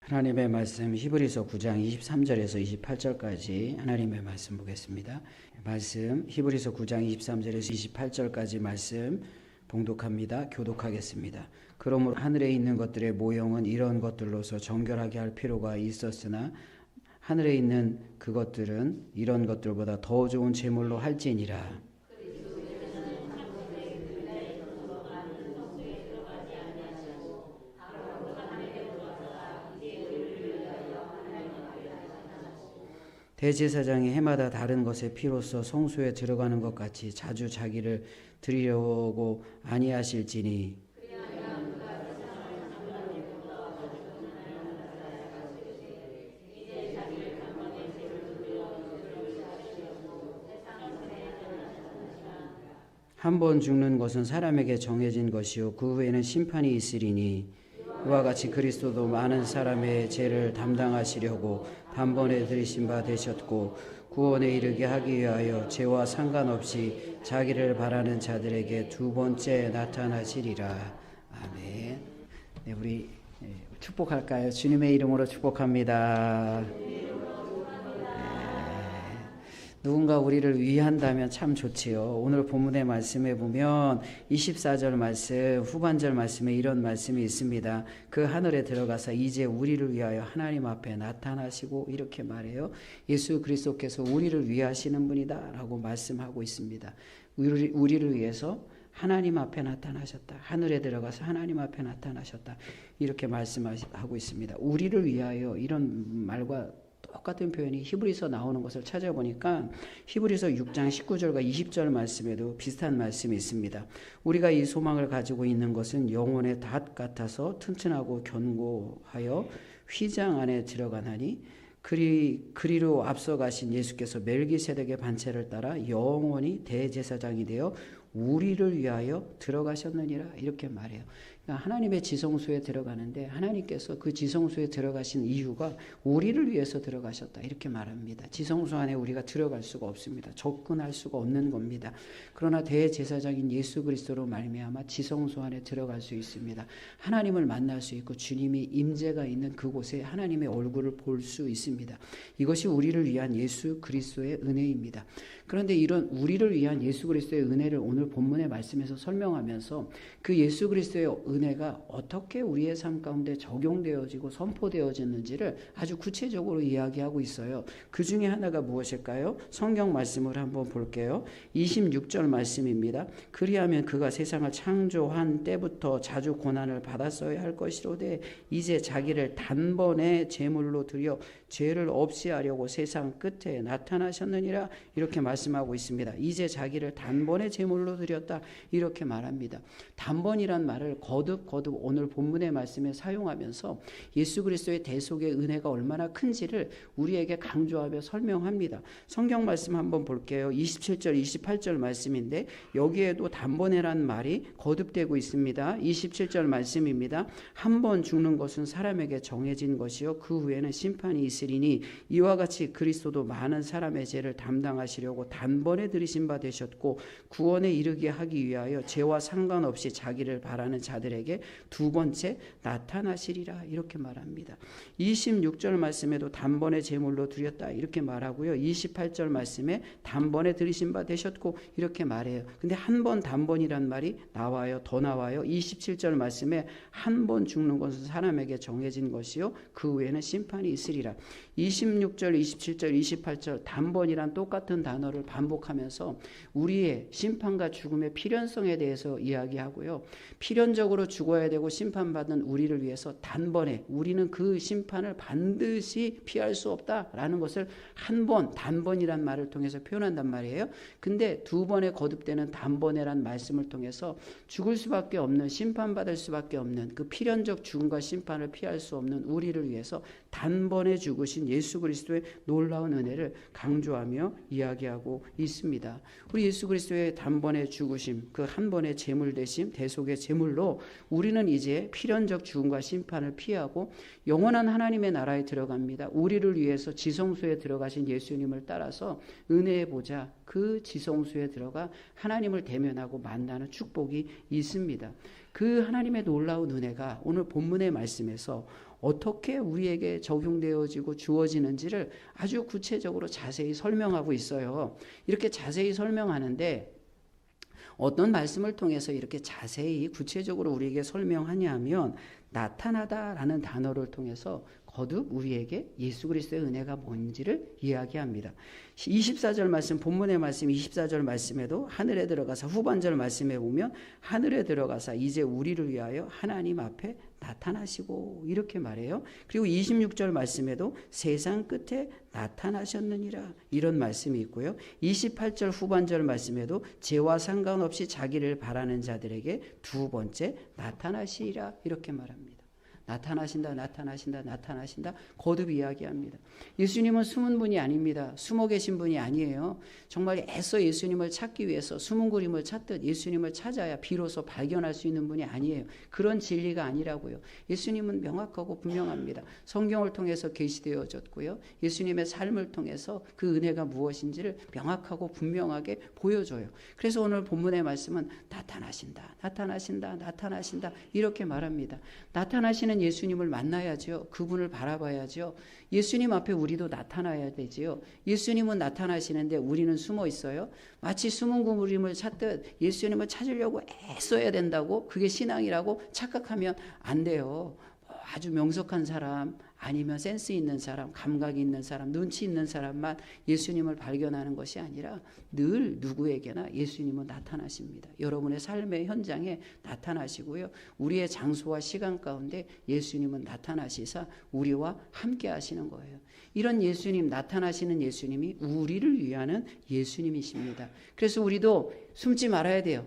하나님의 말씀 히브리서 9장 23절에서 28절까지 하나님의 말씀 보겠습니다. 말씀 히브리서 9장 23절에서 28절까지 말씀 봉독합니다. 교독하겠습니다. 그러므로 하늘에 있는 것들의 모형은 이런 것들로서 정결하게 할 필요가 있었으나 하늘에 있는 그것들은 이런 것들보다 더 좋은 제물로 할지니라. 대제사장이 해마다 다른 것의 피로써 성소에 들어가는 것 같이 자주 자기를 드리려고 아니하실지니 한 번 죽는 것은 사람에게 정해진 것이요 그 후에는 심판이 있으리니 이와 같이 그리스도도 많은 사람의 죄를 담당하시려고 단번에 들이신 바 되셨고 구원에 이르게 하기 위하여 죄와 상관없이 자기를 바라는 자들에게 두 번째 나타나시리라. 아멘. 네, 우리 축복할까요? 주님의 이름으로 축복합니다. 누군가 우리를 위한다면 참 좋지요. 오늘 본문의 말씀에 보면 24절 말씀, 후반절 말씀에 이런 말씀이 있습니다. 그 하늘에 들어가서 이제 우리를 위하여 하나님 앞에 나타나시고 이렇게 말해요. 예수 그리스도께서 우리를 위하시는 분이다 라고 말씀하고 있습니다. 우리를 위해서 하나님 앞에 나타나셨다. 하늘에 들어가서 하나님 앞에 나타나셨다. 이렇게 말씀하고 있습니다. 우리를 위하여 이런 말과 똑같은 표현이 히브리서 나오는 것을 찾아보니까 히브리서 6장 19절과 20절 말씀에도 비슷한 말씀이 있습니다. 우리가 이 소망을 가지고 있는 것은 영혼의 닷 같아서 튼튼하고 견고하여 휘장 안에 들어가나니 그리로 앞서가신 예수께서 멜기세덱의 반체를 따라 영원히 대제사장이 되어 우리를 위하여 들어가셨느니라 이렇게 말해요. 그러니까 하나님의 지성소에 들어가는데 하나님께서 그 지성소에 들어가신 이유가 우리를 위해서 들어가셨다 이렇게 말합니다. 지성소 안에 우리가 들어갈 수가 없습니다. 접근할 수가 없는 겁니다. 그러나 대제사장인 예수 그리스도로 말미암아 지성소 안에 들어갈 수 있습니다. 하나님을 만날 수 있고 주님이 임재가 있는 그곳에 하나님의 얼굴을 볼 수 있습니다. 이것이 우리를 위한 예수 그리스도의 은혜입니다. 그런데 이런 우리를 위한 예수 그리스도의 은혜를 오늘 본문의 말씀에서 설명하면서 그 예수 그리스도의 은혜가 어떻게 우리의 삶 가운데 적용되어지고 선포되어졌는지를 아주 구체적으로 이야기하고 있어요. 그 중에 하나가 무엇일까요? 성경 말씀을 한번 볼게요. 26절 말씀입니다. 그리하면 그가 세상을 창조한 때부터 자주 고난을 받았어야 할 것이로되 이제 자기를 단번에 제물로 드려 죄를 없이 하려고 세상 끝에 나타나셨느니라 이렇게 말씀하고 있습니다. 이제 자기를 단번에 제물로 드렸다 이렇게 말합니다. 단번이란 말을 거듭 오늘 본문의 말씀에 사용하면서 예수 그리스도의 대속의 은혜가 얼마나 큰지를 우리에게 강조하며 설명합니다. 성경 말씀 한번 볼게요. 27절 28절 말씀인데 여기에도 단번에란 말이 거듭되고 있습니다. 27절 말씀입니다. 한 번 죽는 것은 사람에게 정해진 것이요 그 후에는 심판이 있으리니 이와 같이 그리스도도 많은 사람의 죄를 담당하시려고 단번에 들이신 바 되셨고 구원에 이르게 하기 위하여 죄와 상관없이 자기를 바라는 자들에게 두 번째 나타나시리라 이렇게 말합니다. 26절 말씀에도 단번에 제물로 드렸다 이렇게 말하고요. 28절 말씀에 단번에 들이신 바 되셨고 이렇게 말해요. 근데 한 번 단번이란 말이 나와요. 더 나와요. 27절 말씀에 한 번 죽는 것은 사람에게 정해진 것이요 그 후에는 심판이 있으리라. 26절 27절 28절 단번이란 똑같은 단어를 반복하면서 우리의 심판과 죽음의 필연성에 대해서 이야기하고요. 필연적으로 죽어야 되고 심판받은 우리를 위해서 단번에 우리는 그 심판을 반드시 피할 수 없다라는 것을 한 번 단번이란 말을 통해서 표현한단 말이에요. 근데 두 번에 거듭되는 단번에란 말씀을 통해서 죽을 수밖에 없는 심판받을 수밖에 없는 그 필연적 죽음과 심판을 피할 수 없는 우리를 위해서 단번에 죽으신 예수 그리스도의 놀라운 은혜를 강조하며 이야기하고 있습니다. 우리 예수 그리스도의 단번에 죽으심, 그 한 번의 제물 되심, 대속의 제물로 우리는 이제 필연적 죽음과 심판을 피하고 영원한 하나님의 나라에 들어갑니다. 우리를 위해서 지성소에 들어가신 예수님을 따라서 은혜의 보좌 그 지성소에 들어가 하나님을 대면하고 만나는 축복이 있습니다. 그 하나님의 놀라운 은혜가 오늘 본문의 말씀에서 어떻게 우리에게 적용되어지고 주어지는지를 아주 구체적으로 자세히 설명하고 있어요. 이렇게 자세히 설명하는데 어떤 말씀을 통해서 이렇게 자세히 구체적으로 우리에게 설명하냐 하면 나타나다라는 단어를 통해서 거듭 우리에게 예수 그리스도의 은혜가 뭔지를 이야기합니다. 24절 말씀, 본문의 말씀 24절 말씀에도 하늘에 들어가서, 후반절 말씀에 보면 하늘에 들어가서 이제 우리를 위하여 하나님 앞에 나타나시고 이렇게 말해요. 그리고 26절 말씀에도 세상 끝에 나타나셨느니라 이런 말씀이 있고요. 28절 후반절 말씀에도 죄와 상관없이 자기를 바라는 자들에게 두 번째 나타나시리라 이렇게 말합니다. 나타나신다, 나타나신다, 나타나신다. 거듭 이야기합니다. 예수님은 숨은 분이 아닙니다. 숨어 계신 분이 아니에요. 정말 애써 예수님을 찾기 위해서 숨은 그림을 찾듯 예수님을 찾아야 비로소 발견할 수 있는 분이 아니에요. 그런 진리가 아니라고요. 예수님은 명확하고 분명합니다. 성경을 통해서 계시되어졌고요. 예수님의 삶을 통해서 그 은혜가 무엇인지를 명확하고 분명하게 보여줘요. 그래서 오늘 본문의 말씀은 나타나신다, 나타나신다, 나타나신다 이렇게 말합니다. 나타나시는 예수님을 만나야죠. 그분을 바라봐야죠. 예수님 앞에 우리도 나타나야 되지요. 예수님은 나타나시는데 우리는 숨어 있어요. 마치 숨은 그림을 찾듯 예수님을 찾으려고 애써야 된다고, 그게 신앙이라고 착각하면 안 돼요. 아주 명석한 사람, 아니면 센스 있는 사람, 감각이 있는 사람, 눈치 있는 사람만 예수님을 발견하는 것이 아니라 늘 누구에게나 예수님은 나타나십니다. 여러분의 삶의 현장에 나타나시고요. 우리의 장소와 시간 가운데 예수님은 나타나시사 우리와 함께 하시는 거예요. 이런 예수님, 나타나시는 예수님이 우리를 위하는 예수님이십니다. 그래서 우리도 숨지 말아야 돼요.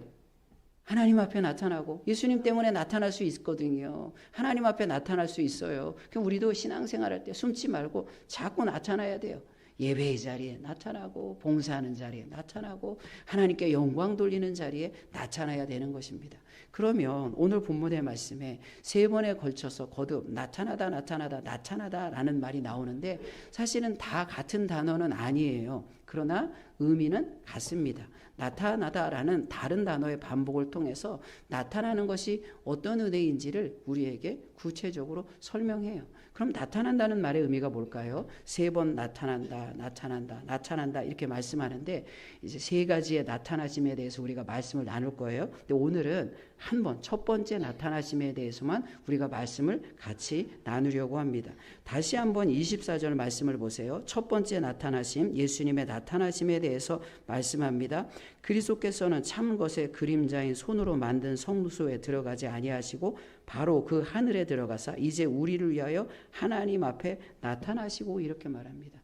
하나님 앞에 나타나고 예수님 때문에 나타날 수 있거든요. 하나님 앞에 나타날 수 있어요. 그럼 우리도 신앙생활할 때 숨지 말고 자꾸 나타나야 돼요. 예배의 자리에 나타나고 봉사하는 자리에 나타나고 하나님께 영광 돌리는 자리에 나타나야 되는 것입니다. 그러면 오늘 본문의 말씀에 세 번에 걸쳐서 거듭 나타나다 나타나다 나타나다라는 말이 나오는데 사실은 다 같은 단어는 아니에요. 그러나 의미는 같습니다. 나타나다라는 다른 단어의 반복을 통해서 나타나는 것이 어떤 은혜인지를 우리에게 구체적으로 설명해요. 그럼 나타난다는 말의 의미가 뭘까요? 세 번 나타난다, 나타난다, 나타난다 이렇게 말씀하는데 이제 세 가지의 나타나심에 대해서 우리가 말씀을 나눌 거예요. 근데 오늘은 한 번, 첫 번째 나타나심에 대해서만 우리가 말씀을 같이 나누려고 합니다. 다시 한번 24절 말씀을 보세요. 첫 번째 나타나심, 예수님의 나타나심에 대해서 말씀합니다. 그리스도께서는 참 것의 그림자인 손으로 만든 성소에 들어가지 아니하시고 바로 그 하늘에 들어가사 이제 우리를 위하여 하나님 앞에 나타나시고 이렇게 말합니다.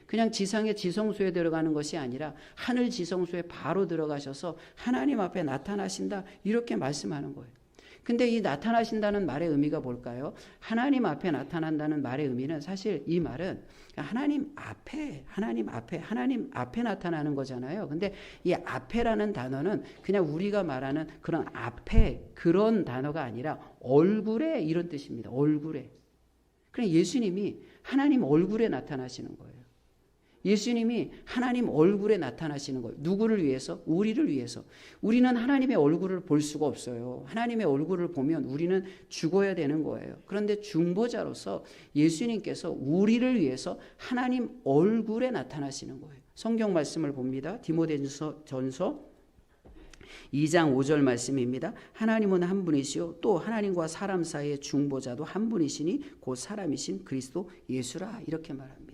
그냥 지상의 지성소에 들어가는 것이 아니라 하늘 지성소에 바로 들어가셔서 하나님 앞에 나타나신다 이렇게 말씀하는 거예요. 근데 이 나타나신다는 말의 의미가 뭘까요? 하나님 앞에 나타난다는 말의 의미는 사실 이 말은 하나님 앞에 나타나는 거잖아요. 근데 이 앞에라는 단어는 그냥 우리가 말하는 그런 앞에 그런 단어가 아니라 얼굴에 이런 뜻입니다. 얼굴에. 그냥 예수님이 하나님 얼굴에 나타나시는 거예요. 예수님이 하나님 얼굴에 나타나시는 거예요. 누구를 위해서? 우리를 위해서. 우리는 하나님의 얼굴을 볼 수가 없어요. 하나님의 얼굴을 보면 우리는 죽어야 되는 거예요. 그런데 중보자로서 예수님께서 우리를 위해서 하나님 얼굴에 나타나시는 거예요. 성경 말씀을 봅니다. 디모데전서 2장 5절 말씀입니다. 하나님은 한 분이시요 또 하나님과 사람 사이의 중보자도 한 분이시니 곧 사람이신 그리스도 예수라 이렇게 말합니다.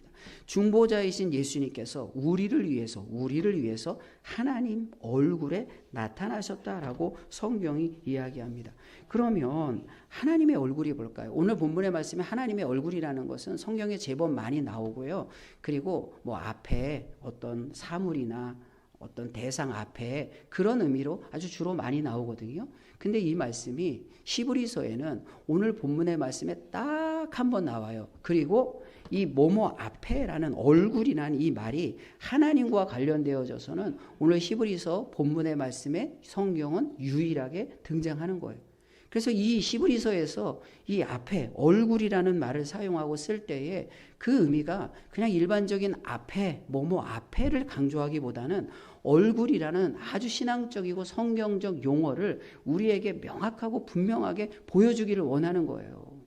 중보자이신 예수님께서 우리를 위해서 하나님 얼굴에 나타나셨다라고 성경이 이야기합니다. 그러면 하나님의 얼굴이 뭘까요? 오늘 본문의 말씀에 하나님의 얼굴이라는 것은 성경에 제법 많이 나오고요. 그리고 뭐 앞에 어떤 사물이나 어떤 대상 앞에 그런 의미로 아주 주로 많이 나오거든요. 근데 이 말씀이 히브리서에는 오늘 본문의 말씀에 딱 한 번 나와요. 그리고 이 뭐뭐 앞에라는 얼굴이라는 이 말이 하나님과 관련되어져서는 오늘 히브리서 본문의 말씀에 성경은 유일하게 등장하는 거예요. 그래서 이 히브리서에서 이 앞에 얼굴이라는 말을 사용하고 쓸 때에 그 의미가 그냥 일반적인 앞에 뭐뭐 앞에를 강조하기보다는 얼굴이라는 아주 신앙적이고 성경적 용어를 우리에게 명확하고 분명하게 보여주기를 원하는 거예요.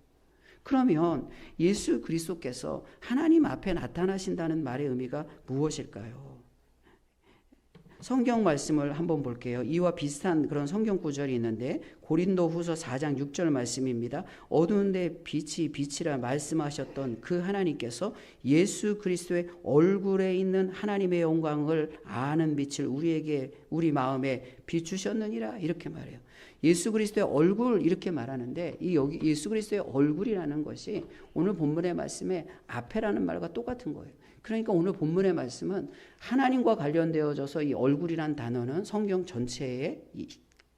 그러면 예수 그리스도께서 하나님 앞에 나타나신다는 말의 의미가 무엇일까요? 성경 말씀을 한번 볼게요. 이와 비슷한 그런 성경 구절이 있는데 고린도후서 4장 6절 말씀입니다. 어두운데 빛이 빛이라 말씀하셨던 그 하나님께서 예수 그리스도의 얼굴에 있는 하나님의 영광을 아는 빛을 우리 마음에 비추셨느니라 이렇게 말해요. 예수 그리스도의 얼굴 이렇게 말하는데 여기 예수 그리스도의 얼굴이라는 것이 오늘 본문의 말씀에 앞에라는 말과 똑같은 거예요. 그러니까 오늘 본문의 말씀은 하나님과 관련되어져서 이 얼굴이란 단어는 성경 전체에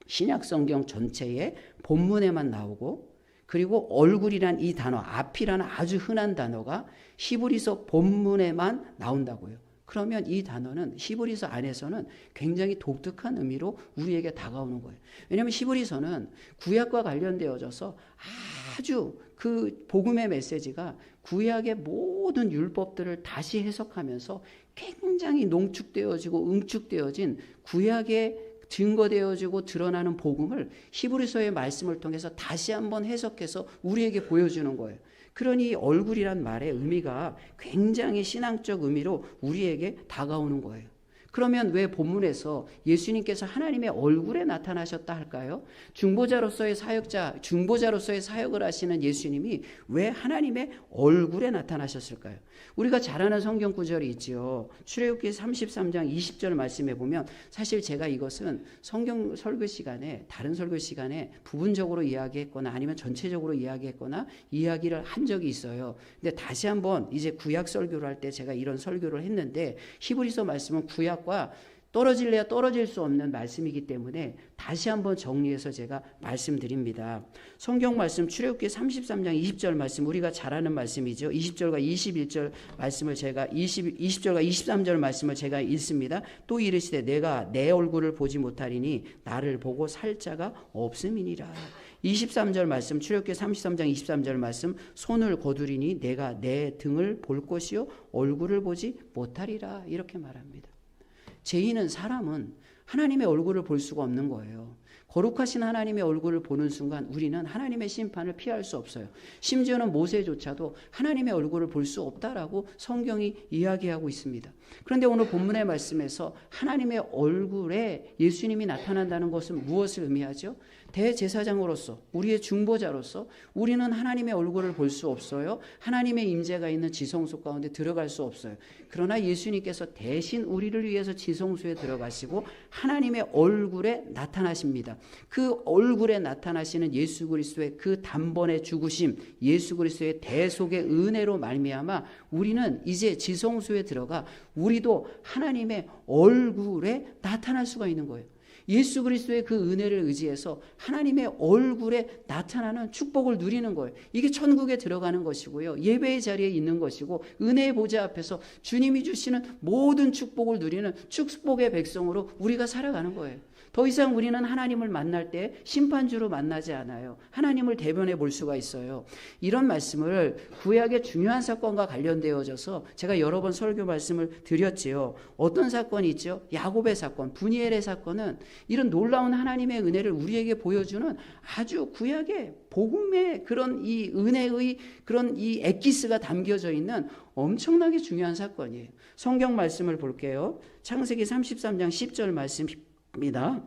신약 성경 전체에 본문에만 나오고 그리고 얼굴이란 이 단어 앞이라는 아주 흔한 단어가 히브리서 본문에만 나온다고요. 그러면 이 단어는 히브리서 안에서는 굉장히 독특한 의미로 우리에게 다가오는 거예요. 왜냐하면 히브리서는 구약과 관련되어져서 아주 그 복음의 메시지가 구약의 모든 율법들을 다시 해석하면서 굉장히 농축되어지고 응축되어진 구약의 증거되어지고 드러나는 복음을 히브리서의 말씀을 통해서 다시 한번 해석해서 우리에게 보여주는 거예요. 그러니 얼굴이란 말의 의미가 굉장히 신앙적 의미로 우리에게 다가오는 거예요. 그러면 왜 본문에서 예수님께서 하나님의 얼굴에 나타나셨다 할까요? 중보자로서의 사역을 하시는 예수님이 왜 하나님의 얼굴에 나타나셨을까요? 우리가 잘 아는 성경 구절이 있지요. 출애굽기 33장 20절 말씀에 보면 사실 제가 이것은 성경 설교 시간에 다른 설교 시간에 부분적으로 이야기했거나 아니면 전체적으로 이야기했거나 이야기를 한 적이 있어요. 근데 다시 한번 이제 구약 설교를 할 때 제가 이런 설교를 했는데 히브리서 말씀은 구약과 떨어질래야 떨어질 수 없는 말씀이기 때문에 다시 한번 정리해서 제가 말씀드립니다. 성경 말씀 출애굽기 33장 20절 말씀 우리가 잘 아는 말씀이죠. 20절과 21절 말씀을 제가 20절과 23절 말씀을 제가 읽습니다. 또 이르시되 내가 내 얼굴을 보지 못하리니 나를 보고 살 자가 없음이니라. 23절 말씀 출애굽기 33장 23절 말씀 손을 거두리니 내가 내 등을 볼 것이요 얼굴을 보지 못하리라 이렇게 말합니다. 죄인은 사람은 하나님의 얼굴을 볼 수가 없는 거예요. 거룩하신 하나님의 얼굴을 보는 순간 우리는 하나님의 심판을 피할 수 없어요. 심지어는 모세조차도 하나님의 얼굴을 볼 수 없다라고 성경이 이야기하고 있습니다. 그런데 오늘 본문의 말씀에서 하나님의 얼굴에 예수님이 나타난다는 것은 무엇을 의미하죠? 대제사장으로서 우리의 중보자로서 우리는 하나님의 얼굴을 볼 수 없어요. 하나님의 임재가 있는 지성소 가운데 들어갈 수 없어요. 그러나 예수님께서 대신 우리를 위해서 지성소에 들어가시고 하나님의 얼굴에 나타나십니다. 그 얼굴에 나타나시는 예수 그리스도의 그 단번의 죽으심, 예수 그리스도의 대속의 은혜로 말미암아 우리는 이제 지성소에 들어가 우리도 하나님의 얼굴에 나타날 수가 있는 거예요. 예수 그리스도의 그 은혜를 의지해서 하나님의 얼굴에 나타나는 축복을 누리는 거예요. 이게 천국에 들어가는 것이고요. 예배의 자리에 있는 것이고 은혜의 보좌 앞에서 주님이 주시는 모든 축복을 누리는 축복의 백성으로 우리가 살아가는 거예요. 더 이상 우리는 하나님을 만날 때 심판주로 만나지 않아요. 하나님을 대변해 볼 수가 있어요. 이런 말씀을 구약의 중요한 사건과 관련되어져서 제가 여러 번 설교 말씀을 드렸지요. 어떤 사건이 있죠? 야곱의 사건, 브니엘의 사건은 이런 놀라운 하나님의 은혜를 우리에게 보여주는 아주 구약의 복음의 그런 이 은혜의 그런 이 엑기스가 담겨져 있는 엄청나게 중요한 사건이에요. 성경 말씀을 볼게요. 창세기 33장 10절 말씀입니다.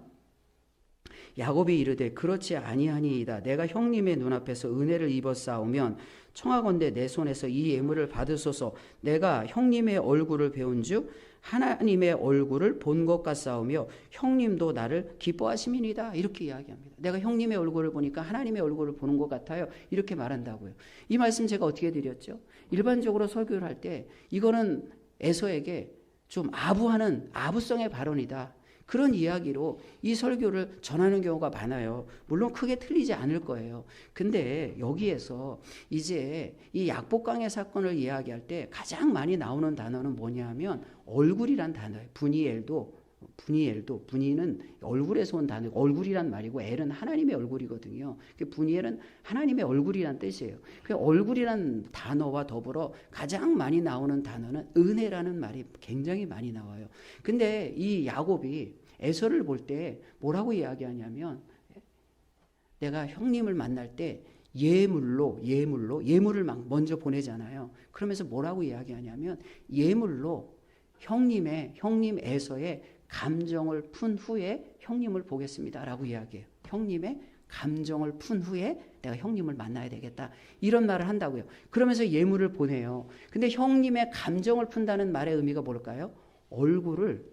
야곱이 이르되 그렇지 아니하니이다. 내가 형님의 눈앞에서 은혜를 입었사오면 청하건대 내 손에서 이 예물을 받으소서. 내가 형님의 얼굴을 배운즉 하나님의 얼굴을 본 것 같사오며 형님도 나를 기뻐하심이니이다. 이렇게 이야기합니다. 내가 형님의 얼굴을 보니까 하나님의 얼굴을 보는 것 같아요. 이렇게 말한다고요. 이 말씀 제가 어떻게 드렸죠? 일반적으로 설교를 할 때 이거는 에서에게 좀 아부성의 발언이다. 그런 이야기로 이 설교를 전하는 경우가 많아요. 물론 크게 틀리지 않을 거예요. 근데 여기에서 이제 이 약복강의 사건을 이야기할 때 가장 많이 나오는 단어는 뭐냐 하면 얼굴이란 단어예요. 브니엘도 분이엘도, 분이는 얼굴에서 온 단어, 얼굴이란 말이고 엘은 하나님의 얼굴이거든요. 분이엘은 하나님의 얼굴이란 뜻이에요. 그 얼굴이란 단어와 더불어 가장 많이 나오는 단어는 은혜라는 말이 굉장히 많이 나와요. 근데 이 야곱이 에서를 볼 때 뭐라고 이야기하냐면, 내가 형님을 만날 때 예물을 막 먼저 보내잖아요. 그러면서 뭐라고 이야기하냐면, 예물로 형님 에서의 감정을 푼 후에 형님을 보겠습니다라고 이야기해요. 형님의 감정을 푼 후에 내가 형님을 만나야 되겠다, 이런 말을 한다고요. 그러면서 예물을 보내요. 근데 형님의 감정을 푼다는 말의 의미가 뭘까요? 얼굴을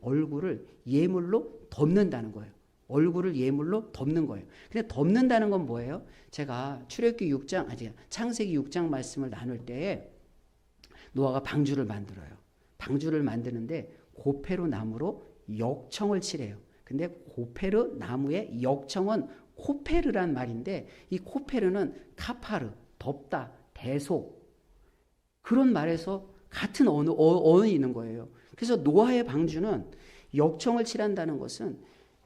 예물로 덮는다는 거예요. 얼굴을 예물로 덮는 거예요. 근데 덮는다는 건 뭐예요? 제가 창세기 6장 말씀을 나눌 때 노아가 방주를 만들어요. 방주를 만드는데 고페루 나무로 역청을 칠해요. 근데 고페루 나무의 역청은 코페르란 말인데, 이 코페르는 카파르, 덮다, 대속, 그런 말에서 같은 언어이 있는 거예요. 그래서 노아의 방주는 역청을 칠한다는 것은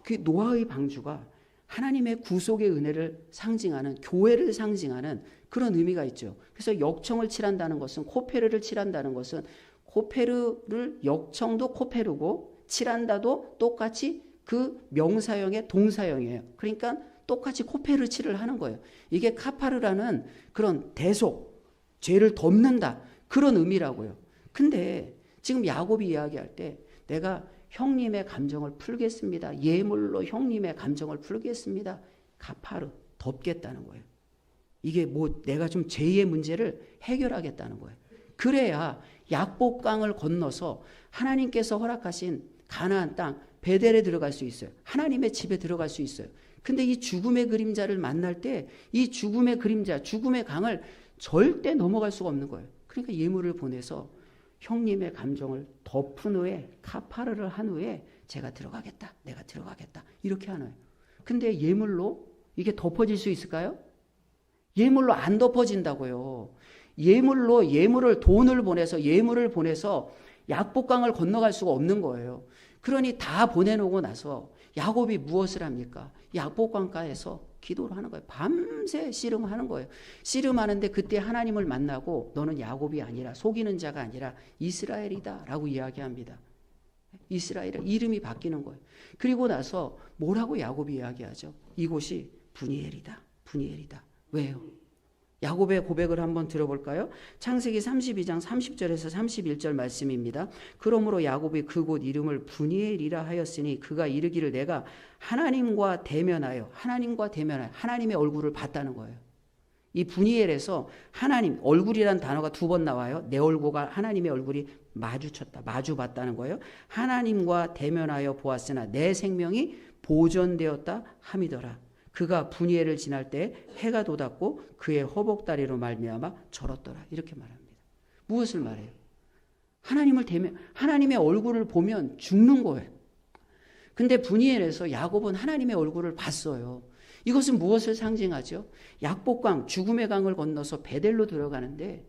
그 노아의 방주가 하나님의 구속의 은혜를 상징하는, 교회를 상징하는 그런 의미가 있죠. 그래서 역청을 칠한다는 것은, 코페르를 칠한다는 것은, 코페르를 역청도 코페르고 칠한다도 똑같이 그 명사형의 동사형이에요. 그러니까 똑같이 코페르 칠을 하는 거예요. 이게 카파르라는 그런 대속, 죄를 덮는다, 그런 의미라고요. 근데 지금 야곱이 이야기할 때 내가 형님의 감정을 풀겠습니다, 예물로 형님의 감정을 풀겠습니다, 카파르, 덮겠다는 거예요. 이게 뭐 내가 좀 죄의 문제를 해결하겠다는 거예요. 그래야 약복강을 건너서 하나님께서 허락하신 가나안 땅 베델에 들어갈 수 있어요. 하나님의 집에 들어갈 수 있어요. 근데 이 죽음의 그림자를 만날 때 이 죽음의 그림자, 죽음의 강을 절대 넘어갈 수가 없는 거예요. 그러니까 예물을 보내서 형님의 감정을 덮은 후에, 카파르를 한 후에 내가 들어가겠다, 이렇게 하는 거예요. 근데 예물로 이게 덮어질 수 있을까요? 예물로 안 덮어진다고요. 돈을 보내서, 예물을 보내서 약복강을 건너갈 수가 없는 거예요. 그러니 다 보내놓고 나서 야곱이 무엇을 합니까? 약복강가에서 기도를 하는 거예요. 밤새 씨름하는 거예요. 씨름하는데 그때 하나님을 만나고, 너는 야곱이 아니라, 속이는 자가 아니라 이스라엘이다 라고 이야기합니다. 이스라엘, 이름이 바뀌는 거예요. 그리고 나서 뭐라고 야곱이 이야기하죠? 이곳이 분이엘이다. 왜요? 야곱의 고백을 한번 들어볼까요? 창세기 32장 30절에서 31절 말씀입니다. 그러므로 야곱이 그곳 이름을 분이엘이라 하였으니 그가 이르기를 내가 하나님과 대면하여, 하나님의 얼굴을 봤다는 거예요. 이 분이엘에서 하나님, 얼굴이란 단어가 2번 나와요. 내 얼굴과 하나님의 얼굴이 마주 봤다는 거예요. 하나님과 대면하여 보았으나 내 생명이 보존되었다 함이더라. 그가 분이엘을 지날 때 해가 돋았고 그의 허벅다리로 말미암아 절었더라. 이렇게 말합니다. 무엇을 말해요? 하나님의 얼굴을 보면 죽는 거예요. 근데 분이엘에서 야곱은 하나님의 얼굴을 봤어요. 이것은 무엇을 상징하죠? 약복강, 죽음의 강을 건너서 베델로 들어가는데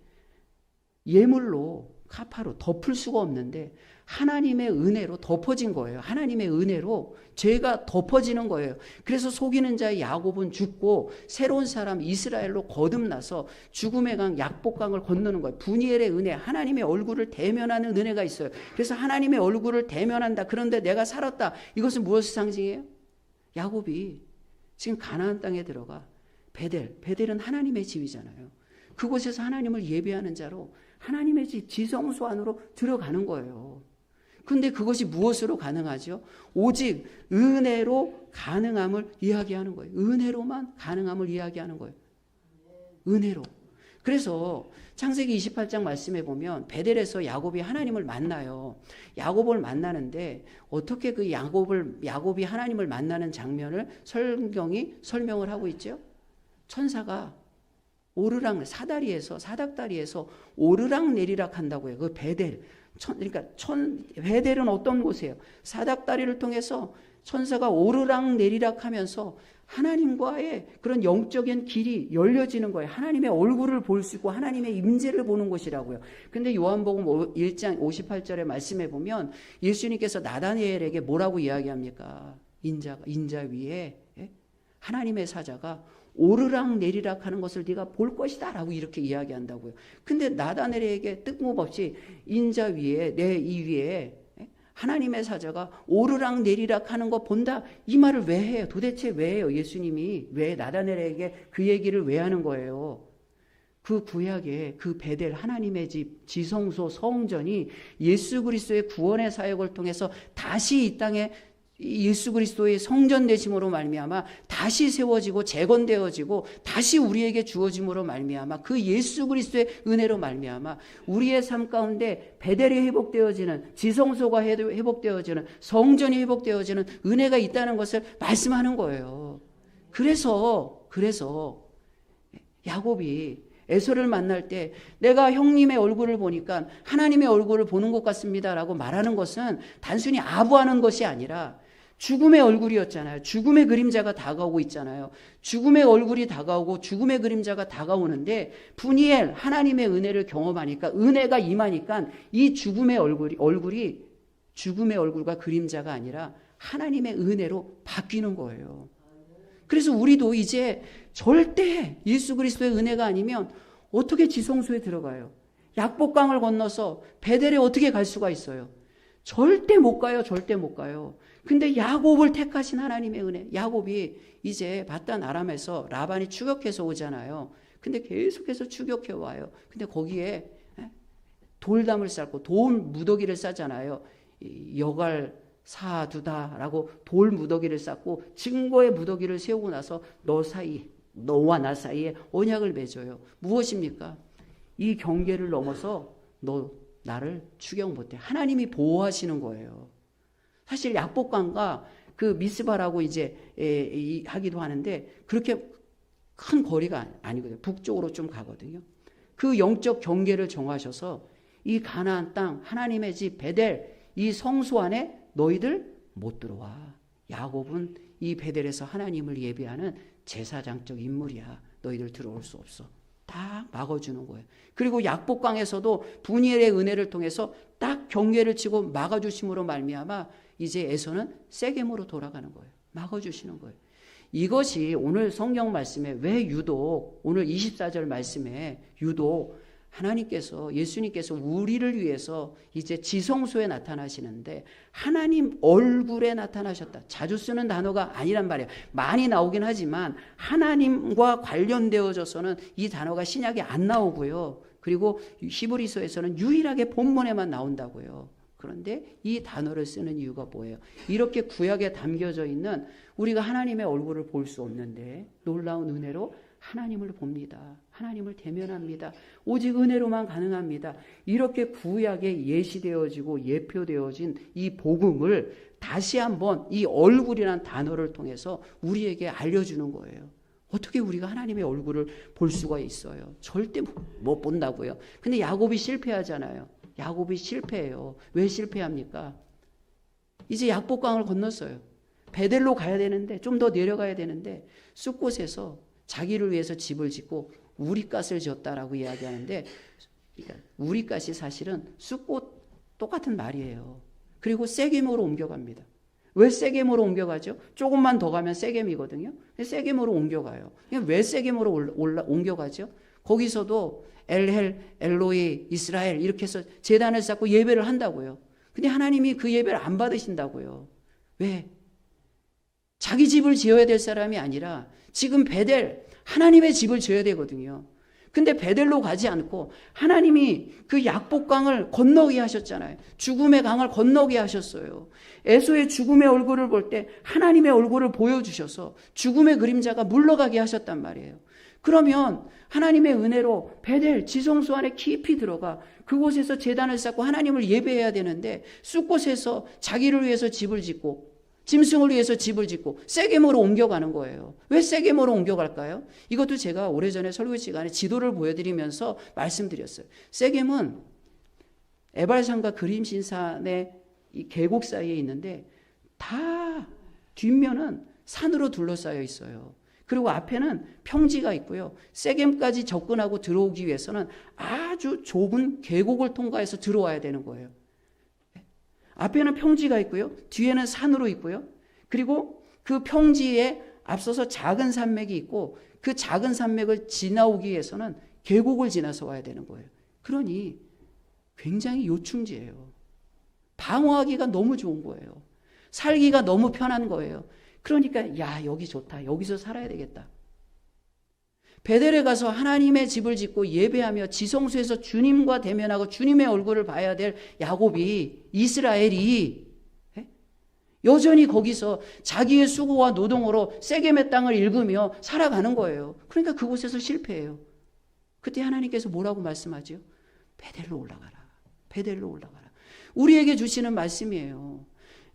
예물로, 카파로 덮을 수가 없는데 하나님의 은혜로 덮어진 거예요. 하나님의 은혜로 죄가 덮어지는 거예요. 그래서 속이는 자의 야곱은 죽고 새로운 사람 이스라엘로 거듭나서 죽음의 강, 약복강을 건너는 거예요. 분이엘의 은혜, 하나님의 얼굴을 대면하는 은혜가 있어요. 그래서 하나님의 얼굴을 대면한다. 그런데 내가 살았다. 이것은 무엇을 상징해요? 야곱이 지금 가나안 땅에 들어가 베델은 하나님의 집이잖아요. 그곳에서 하나님을 예배하는 자로 하나님의 집, 지성소 안으로 들어가는 거예요. 근데 그것이 무엇으로 가능하죠? 오직 은혜로 가능함을 이야기하는 거예요. 은혜로만 가능함을 이야기하는 거예요. 은혜로. 그래서 창세기 28장 말씀해 보면 베델에서 야곱이 하나님을 만나요. 야곱을 만나는데 어떻게 그 야곱이 하나님을 만나는 장면을 성경이 설명을 하고 있죠? 천사가 사닥다리에서 오르락 내리락 한다고요. 그 베델. 베델은 어떤 곳이에요? 사닥다리를 통해서 천사가 오르락 내리락 하면서 하나님과의 그런 영적인 길이 열려지는 거예요. 하나님의 얼굴을 볼 수 있고 하나님의 임재를 보는 곳이라고요. 근데 요한복음 1장 58절의 말씀에 보면 예수님께서 나다니엘에게 뭐라고 이야기합니까? 인자 위에 하나님의 사자가 오르락 내리락 하는 것을 네가 볼 것이다 라고 이렇게 이야기한다고요. 근데 나다니엘에게 뜬금없이 인자 위에 내 이 위에 하나님의 사자가 오르락 내리락 하는 거 본다, 이 말을 왜 해요? 도대체 왜 해요? 예수님이 왜 나다니엘에게 그 얘기를 왜 하는 거예요? 그 구약의 그 베델 하나님의 집 지성소 성전이 예수 그리스도의 구원의 사역을 통해서 다시 이 땅에 예수 그리스도의 성전 되심으로 말미암아 다시 세워지고 재건되어지고 다시 우리에게 주어짐으로 말미암아 그 예수 그리스도의 은혜로 말미암아 우리의 삶 가운데 베델이 회복되어지는, 지성소가 회복되어지는, 성전이 회복되어지는 은혜가 있다는 것을 말씀하는 거예요. 그래서 야곱이 에서를 만날 때 내가 형님의 얼굴을 보니까 하나님의 얼굴을 보는 것 같습니다라고 말하는 것은 단순히 아부하는 것이 아니라 죽음의 얼굴이었잖아요. 죽음의 그림자가 다가오고 있잖아요. 죽음의 얼굴이 다가오고 죽음의 그림자가 다가오는데 푸니엘 하나님의 은혜를 경험하니까, 은혜가 임하니까 이 죽음의 얼굴이 죽음의 얼굴과 그림자가 아니라 하나님의 은혜로 바뀌는 거예요. 그래서 우리도 이제 절대 예수 그리스도의 은혜가 아니면 어떻게 지성소에 들어가요? 약복강을 건너서 베델에 어떻게 갈 수가 있어요? 절대 못 가요. 절대 못 가요. 근데 야곱을 택하신 하나님의 은혜. 야곱이 이제 바단 아람에서 라반이 추격해서 오잖아요. 근데 계속해서 추격해 와요. 근데 거기에 돌담을 쌓고 돌 무더기를 쌓잖아요. 여갈 사두다라고 돌 무더기를 쌓고 증거의 무더기를 세우고 나서 너와 나 사이에 언약을 맺어요. 무엇입니까? 이 경계를 넘어서 너 나를 추격 못해. 하나님이 보호하시는 거예요. 사실 약복강과 그 미스바라고 이제 하기도 하는데 그렇게 큰 거리가 아니거든요. 북쪽으로 좀 가거든요. 그 영적 경계를 정하셔서 이 가나안 땅 하나님의 집 베델 이 성소 안에 너희들 못 들어와. 야곱은 이 베델에서 하나님을 예배하는 제사장적 인물이야. 너희들 들어올 수 없어. 딱 막아주는 거예요. 그리고 약복강에서도 분이엘의 은혜를 통해서 딱 경계를 치고 막아주심으로 말미암아 이제 에서는 세겜으로 돌아가는 거예요. 막아주시는 거예요. 이것이 오늘 성경 말씀에 왜 유독 오늘 24절 말씀에 유독 하나님께서 예수님께서 우리를 위해서 이제 지성소에 나타나시는데 하나님 얼굴에 나타나셨다. 자주 쓰는 단어가 아니란 말이에요. 많이 나오긴 하지만 하나님과 관련되어져서는 이 단어가 신약에 안 나오고요. 그리고 히브리서에서는 유일하게 본문에만 나온다고요. 그런데 이 단어를 쓰는 이유가 뭐예요? 이렇게 구약에 담겨져 있는 우리가 하나님의 얼굴을 볼 수 없는데 놀라운 은혜로 하나님을 봅니다. 하나님을 대면합니다. 오직 은혜로만 가능합니다. 이렇게 구약에 예시되어지고 예표되어진 이 복음을 다시 한번 이 얼굴이라는 단어를 통해서 우리에게 알려주는 거예요. 어떻게 우리가 하나님의 얼굴을 볼 수가 있어요? 절대 못 본다고요. 근데 야곱이 실패하잖아요. 야곱이 실패해요. 왜 실패합니까? 이제 약복강을 건넜어요. 베델로 가야 되는데 좀 더 내려가야 되는데 숫곳에서 자기를 위해서 집을 짓고 우리갓을 지었다라고 이야기하는데 우리갓이 사실은 숫곳 똑같은 말이에요. 그리고 세겜으로 옮겨갑니다. 왜 세겜으로 옮겨가죠? 조금만 더 가면 세겜이거든요. 세겜으로 옮겨가요. 왜 세겜으로 옮겨가죠? 거기서도 엘헬, 엘로이, 이스라엘 이렇게 해서 제단을 쌓고 예배를 한다고요. 근데 하나님이 그 예배를 안 받으신다고요. 왜? 자기 집을 지어야 될 사람이 아니라 지금 베델 하나님의 집을 지어야 되거든요. 근데 베델로 가지 않고 하나님이 그 약복강을 건너게 하셨잖아요. 죽음의 강을 건너게 하셨어요. 에서의 죽음의 얼굴을 볼 때 하나님의 얼굴을 보여주셔서 죽음의 그림자가 물러가게 하셨단 말이에요. 그러면 하나님의 은혜로 베델 지성소 안에 깊이 들어가 그곳에서 제단을 쌓고 하나님을 예배해야 되는데 숫곳에서 자기를 위해서 집을 짓고 짐승을 위해서 집을 짓고 세겜으로 옮겨가는 거예요. 왜 세겜으로 옮겨갈까요? 이것도 제가 오래전에 설교 시간에 지도를 보여드리면서 말씀드렸어요. 세겜은 에발산과 그림신산의 이 계곡 사이에 있는데 다 뒷면은 산으로 둘러싸여 있어요. 그리고 앞에는 평지가 있고요. 세겜까지 접근하고 들어오기 위해서는 아주 좁은 계곡을 통과해서 들어와야 되는 거예요. 앞에는 평지가 있고요. 뒤에는 산으로 있고요. 그리고 그 평지에 앞서서 작은 산맥이 있고 그 작은 산맥을 지나오기 위해서는 계곡을 지나서 와야 되는 거예요. 그러니 굉장히 요충지예요. 방어하기가 너무 좋은 거예요. 살기가 너무 편한 거예요. 그러니까 야, 여기 좋다. 여기서 살아야 되겠다. 베델에 가서 하나님의 집을 짓고 예배하며 지성소에서 주님과 대면하고 주님의 얼굴을 봐야 될 야곱이, 이스라엘이 여전히 거기서 자기의 수고와 노동으로 세겜의 땅을 읽으며 살아가는 거예요. 그러니까 그곳에서 실패해요. 그때 하나님께서 뭐라고 말씀하죠? 베델로 올라가라. 베델로 올라가라. 우리에게 주시는 말씀이에요.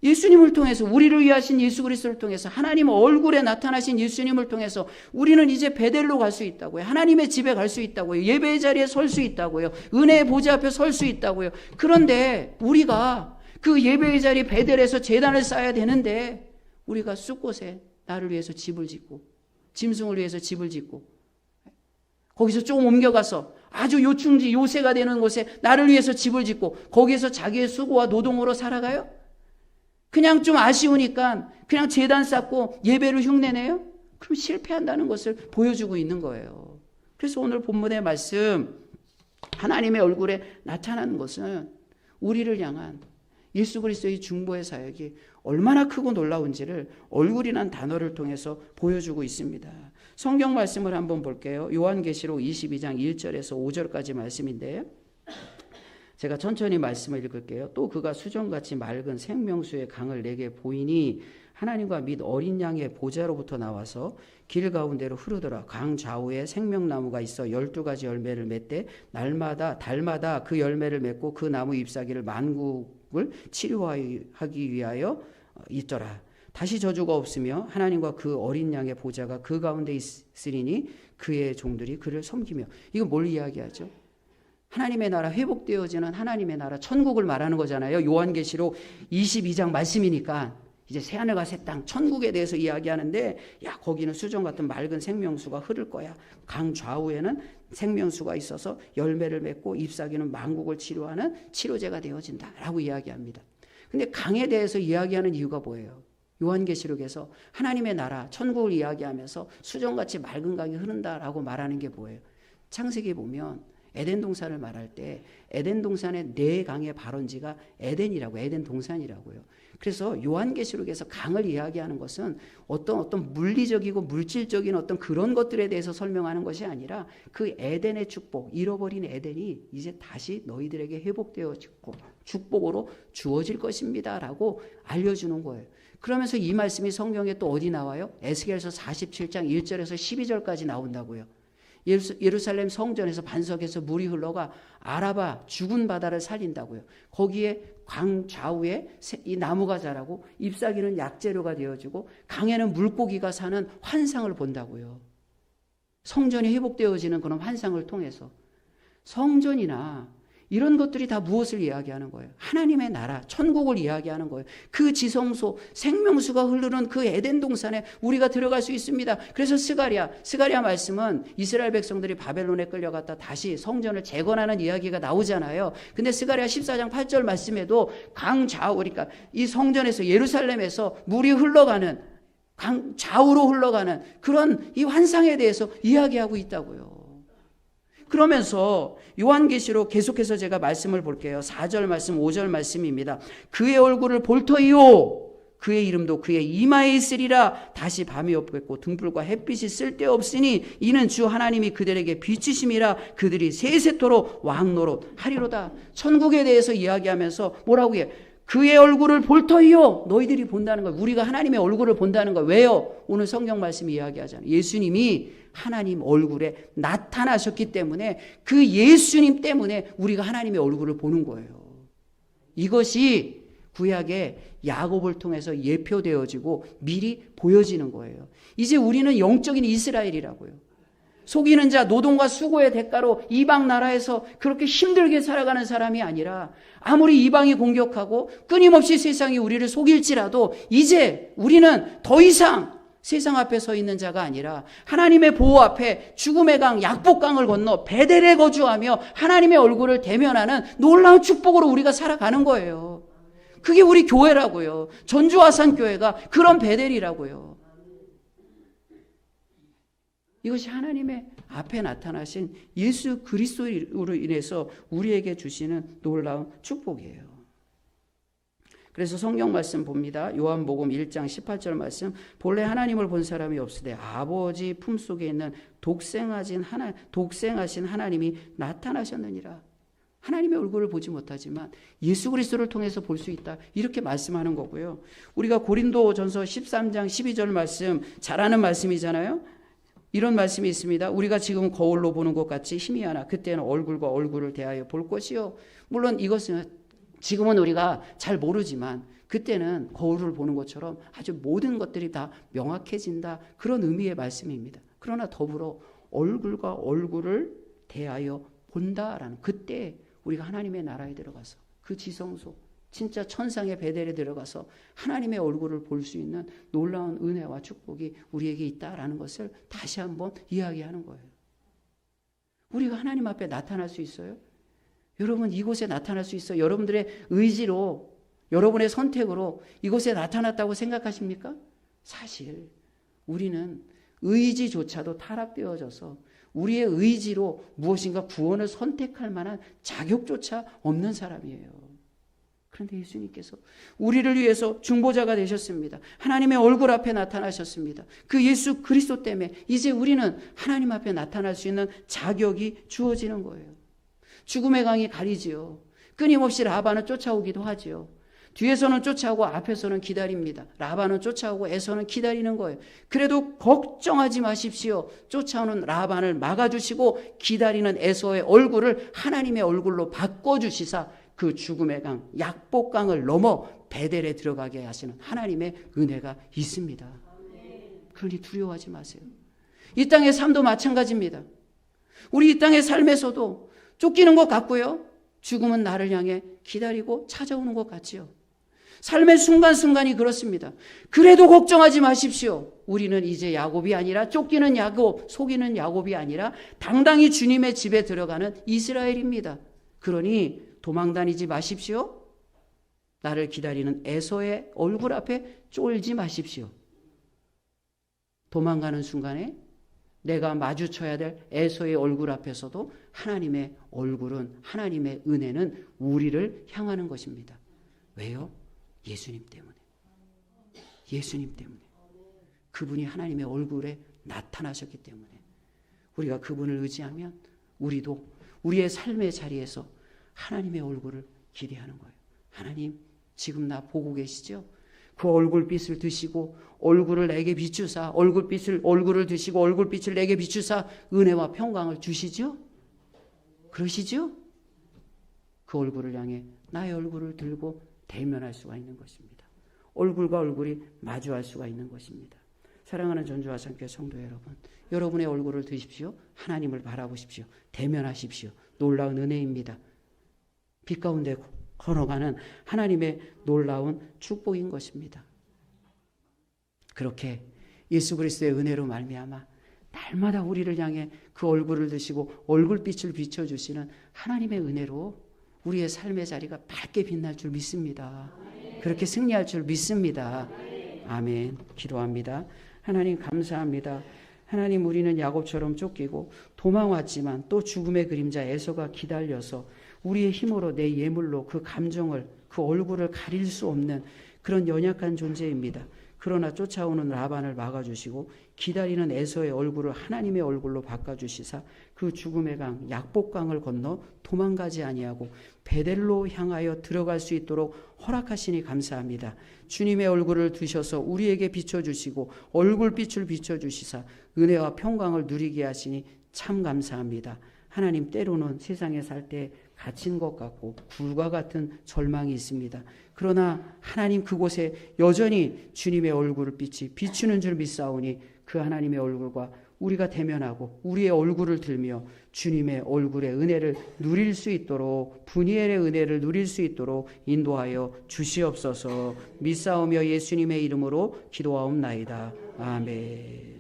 예수님을 통해서, 우리를 위하신 예수 그리스도를 통해서, 하나님 얼굴에 나타나신 예수님을 통해서 우리는 이제 베델로 갈 수 있다고요. 하나님의 집에 갈 수 있다고요. 예배의 자리에 설 수 있다고요. 은혜의 보좌 앞에 설 수 있다고요. 그런데 우리가 그 예배의 자리 베델에서 제단을 쌓아야 되는데 우리가 숲곳에 나를 위해서 집을 짓고 짐승을 위해서 집을 짓고 거기서 조금 옮겨가서 아주 요충지 요새가 되는 곳에 나를 위해서 집을 짓고 거기에서 자기의 수고와 노동으로 살아가요? 그냥 좀 아쉬우니까 그냥 제단 쌓고 예배를 흉내내요? 그럼 실패한다는 것을 보여주고 있는 거예요. 그래서 오늘 본문의 말씀, 하나님의 얼굴에 나타나는 것은 우리를 향한 예수 그리스도의 중보의 사역이 얼마나 크고 놀라운지를 얼굴이란 단어를 통해서 보여주고 있습니다. 성경 말씀을 한번 볼게요. 요한계시록 22장 1절에서 5절까지 말씀인데 제가 천천히 말씀을 읽을게요. 또 그가 수정같이 맑은 생명수의 강을 내게 보이니 하나님과 및 어린 양의 보좌로부터 나와서 길 가운데로 흐르더라. 강 좌우에 생명나무가 있어 12가지 열매를 맺되 날마다 달마다 그 열매를 맺고 그 나무 잎사귀를 만국을 치료하기 위하여 있더라. 다시 저주가 없으며 하나님과 그 어린 양의 보좌가 그 가운데 있으리니 그의 종들이 그를 섬기며. 이거 뭘 이야기하죠? 하나님의 나라, 회복되어지는 하나님의 나라, 천국을 말하는 거잖아요. 요한계시록 22장 말씀이니까 이제 새하늘과 새 땅, 천국에 대해서 이야기하는데 야, 거기는 수정 같은 맑은 생명수가 흐를 거야. 강 좌우에는 생명수가 있어서 열매를 맺고 잎사귀는 만국을 치료하는 치료제가 되어진다라고 이야기합니다. 근데 강에 대해서 이야기하는 이유가 뭐예요? 요한계시록에서 하나님의 나라, 천국을 이야기하면서 수정같이 맑은 강이 흐른다라고 말하는 게 뭐예요? 창세기에 보면 에덴 동산을 말할 때 에덴 동산의 네 강의 발원지가 에덴이라고, 에덴 동산이라고요. 그래서 요한계시록에서 강을 이야기하는 것은 어떤 물리적이고 물질적인 어떤 그런 것들에 대해서 설명하는 것이 아니라 그 에덴의 축복, 잃어버린 에덴이 이제 다시 너희들에게 회복되어지고 축복으로 주어질 것입니다라고 알려주는 거예요. 그러면서 이 말씀이 성경에 또 어디 나와요? 에스겔서 47장 1절에서 12절까지 나온다고요. 예루살렘 성전에서 반석에서 물이 흘러가 아라바 죽은 바다를 살린다고요. 거기에 강 좌우에 이 나무가 자라고 잎사귀는 약재료가 되어지고 강에는 물고기가 사는 환상을 본다고요. 성전이 회복되어지는 그런 환상을 통해서. 성전이나 이런 것들이 다 무엇을 이야기하는 거예요? 하나님의 나라, 천국을 이야기하는 거예요. 그 지성소, 생명수가 흐르는 그 에덴 동산에 우리가 들어갈 수 있습니다. 그래서 스가랴 말씀은 이스라엘 백성들이 바벨론에 끌려갔다 다시 성전을 재건하는 이야기가 나오잖아요. 근데 스가랴 14장 8절 말씀에도 강 좌우, 그러니까 이 성전에서 예루살렘에서 물이 흘러가는, 강 좌우로 흘러가는 그런 이 환상에 대해서 이야기하고 있다고요. 그러면서 요한계시록 계속해서 제가 말씀을 볼게요. 4절 말씀, 5절 말씀입니다. 그의 얼굴을 볼 터이요 그의 이름도 그의 이마에 있으리라. 다시 밤이 없겠고 등불과 햇빛이 쓸데없으니 이는 주 하나님이 그들에게 빛이심이라. 그들이 세세토록 왕노릇 하리로다. 천국에 대해서 이야기하면서 뭐라고 해요? 그의 얼굴을 볼 터이요. 너희들이 본다는 거예요. 우리가 하나님의 얼굴을 본다는 거예요. 왜요? 오늘 성경 말씀이 이야기하잖아요. 예수님이 하나님 얼굴에 나타나셨기 때문에 그 예수님 때문에 우리가 하나님의 얼굴을 보는 거예요. 이것이 구약의 야곱을 통해서 예표되어지고 미리 보여지는 거예요. 이제 우리는 영적인 이스라엘이라고요. 속이는 자, 노동과 수고의 대가로 이방 나라에서 그렇게 힘들게 살아가는 사람이 아니라 아무리 이방이 공격하고 끊임없이 세상이 우리를 속일지라도 이제 우리는 더 이상 세상 앞에 서 있는 자가 아니라 하나님의 보호 앞에 죽음의 강, 약복강을 건너 베델에 거주하며 하나님의 얼굴을 대면하는 놀라운 축복으로 우리가 살아가는 거예요. 그게 우리 교회라고요. 전주화산교회가 그런 베델이라고요. 이것이 하나님의 앞에 나타나신 예수 그리스도로 인해서 우리에게 주시는 놀라운 축복이에요. 그래서 성경 말씀 봅니다. 요한복음 1장 18절 말씀. 본래 하나님을 본 사람이 없으되 아버지 품속에 있는 독생하신 하나님이 나타나셨느니라. 하나님의 얼굴을 보지 못하지만 예수 그리스도를 통해서 볼 수 있다. 이렇게 말씀하는 거고요. 우리가 고린도전서 13장 12절 말씀 잘 아는 말씀이잖아요. 이런 말씀이 있습니다. 우리가 지금 거울로 보는 것 같이 희미하나 그때는 얼굴과 얼굴을 대하여 볼 것이요. 물론 이것은 지금은 우리가 잘 모르지만 그때는 거울을 보는 것처럼 아주 모든 것들이 다 명확해진다. 그런 의미의 말씀입니다. 그러나 더불어 얼굴과 얼굴을 대하여 본다라는 그때 우리가 하나님의 나라에 들어가서 그 지성소 진짜 천상의 베델에 들어가서 하나님의 얼굴을 볼 수 있는 놀라운 은혜와 축복이 우리에게 있다라는 것을 다시 한번 이야기하는 거예요. 우리가 하나님 앞에 나타날 수 있어요? 여러분 이곳에 나타날 수 있어요? 여러분들의 의지로 여러분의 선택으로 이곳에 나타났다고 생각하십니까? 사실 우리는 의지조차도 타락되어져서 우리의 의지로 무엇인가 구원을 선택할 만한 자격조차 없는 사람이에요. 그런데 예수님께서 우리를 위해서 중보자가 되셨습니다. 하나님의 얼굴 앞에 나타나셨습니다. 그 예수 그리스도 때문에 이제 우리는 하나님 앞에 나타날 수 있는 자격이 주어지는 거예요. 죽음의 강이 가리지요. 끊임없이 라반을 쫓아오기도 하지요. 뒤에서는 쫓아오고 앞에서는 기다립니다. 라반은 쫓아오고 에서는 기다리는 거예요. 그래도 걱정하지 마십시오. 쫓아오는 라반을 막아주시고 기다리는 에서의 얼굴을 하나님의 얼굴로 바꿔주시사 그 죽음의 강, 약복강을 넘어 베델에 들어가게 하시는 하나님의 은혜가 있습니다. 그러니 두려워하지 마세요. 이 땅의 삶도 마찬가지입니다. 우리 이 땅의 삶에서도 쫓기는 것 같고요. 죽음은 나를 향해 기다리고 찾아오는 것 같지요. 삶의 순간순간이 그렇습니다. 그래도 걱정하지 마십시오. 우리는 이제 야곱이 아니라 쫓기는 야곱, 속이는 야곱이 아니라 당당히 주님의 집에 들어가는 이스라엘입니다. 그러니 도망다니지 마십시오. 나를 기다리는 에서의 얼굴 앞에 쫄지 마십시오. 도망가는 순간에 내가 마주쳐야 될 에서의 얼굴 앞에서도 하나님의 얼굴은, 하나님의 은혜는 우리를 향하는 것입니다. 왜요? 예수님 때문에. 예수님 때문에. 그분이 하나님의 얼굴에 나타나셨기 때문에. 우리가 그분을 의지하면 우리도 우리의 삶의 자리에서 하나님의 얼굴을 기대하는 거예요. 하나님, 지금 나 보고 계시죠? 그 얼굴빛을 드시고 얼굴을 내게 비추사, 얼굴을 드시고 얼굴빛을 내게 비추사 은혜와 평강을 주시죠? 그러시죠? 그 얼굴을 향해 나의 얼굴을 들고 대면할 수가 있는 것입니다. 얼굴과 얼굴이 마주할 수가 있는 것입니다. 사랑하는 전주화산교회 성도 여러분, 여러분의 얼굴을 드십시오. 하나님을 바라보십시오. 대면하십시오. 놀라운 은혜입니다. 빛 가운데 걸어가는 하나님의 놀라운 축복인 것입니다. 그렇게 예수 그리스도의 은혜로 말미암아 날마다 우리를 향해 그 얼굴을 드시고 얼굴빛을 비춰주시는 하나님의 은혜로 우리의 삶의 자리가 밝게 빛날 줄 믿습니다. 그렇게 승리할 줄 믿습니다. 아멘. 기도합니다. 하나님 감사합니다. 하나님, 우리는 야곱처럼 쫓기고 도망왔지만 또 죽음의 그림자 에서가 기다려서 우리의 힘으로 내 예물로 그 감정을, 그 얼굴을 가릴 수 없는 그런 연약한 존재입니다. 그러나 쫓아오는 라반을 막아주시고 기다리는 에서의 얼굴을 하나님의 얼굴로 바꿔주시사 그 죽음의 강, 약복강을 건너 도망가지 아니하고 베델로 향하여 들어갈 수 있도록 허락하시니 감사합니다. 주님의 얼굴을 드셔서 우리에게 비춰주시고 얼굴빛을 비춰주시사 은혜와 평강을 누리게 하시니 참 감사합니다. 하나님, 때로는 세상에 살 때 갇힌 것 같고 불과 같은 절망이 있습니다. 그러나 하나님, 그곳에 여전히 주님의 얼굴을 빛이 비추는 줄 믿사오니 그 하나님의 얼굴과 우리가 대면하고 우리의 얼굴을 들며 주님의 얼굴의 은혜를 누릴 수 있도록, 분이엘의 은혜를 누릴 수 있도록 인도하여 주시옵소서. 믿사오며 예수님의 이름으로 기도하옵나이다. 아멘.